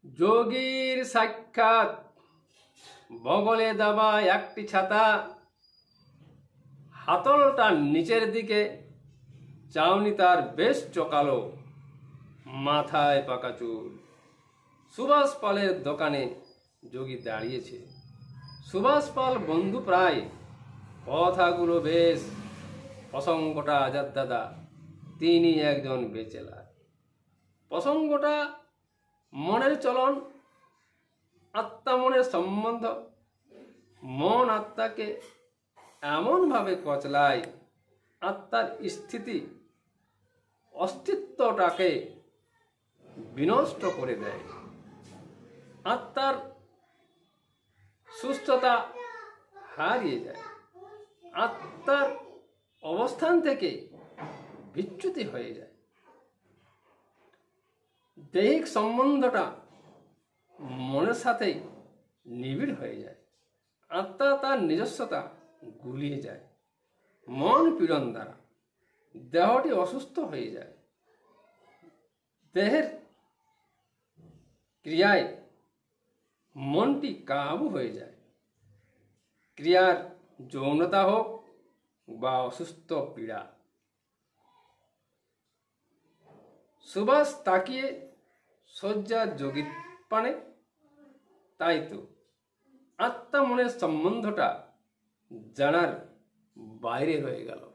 যোগীর সাক্ষাৎ, বগলে দেওয়া একটি ছাতা, হাতলটা নিচের দিকে, চাউনি তার বেশ চোকালো, মাথায় পাকা চুল। সুভাষ পালের দোকানে যোগী দাঁড়িয়েছে। সুভাষ পাল বন্ধু প্রায়, কথাগুলো বেশ। প্রসঙ্গটা আজাদ দাদা, তিনি একজন বেচেলার। প্রসঙ্গটা মনের চলন, আত্মা মনের সম্বন্ধ। মন আত্মাকে এমনভাবে কচলায়, আত্মার স্থিতি অস্তিত্বটাকে বিনষ্ট করে দেয়। আত্মার সুস্থতা হারিয়ে যায়, আত্মার অবস্থান থেকে বিচ্যুতি হয়ে যায়। দৈহিক সম্বন্ধটা মনের সাথেই নিবিড় হয়ে যায়। আত্মা তার নিজস্বতা গুলিয়ে যায়। মন পীড়ন দ্বারা দেহটি অসুস্থ হয়ে যায়। দেহের ক্রিয়ায় মনটি কাবু হয়ে যায়। ক্রিয়ার যৌনতা হোক বা অসুস্থ পীড়া। সুভাষ তাকিয়ে শয্যার যোগীর পানে। তাই তো আত্মা মনের সম্বন্ধটা জানার বাইরে হয়ে গেল।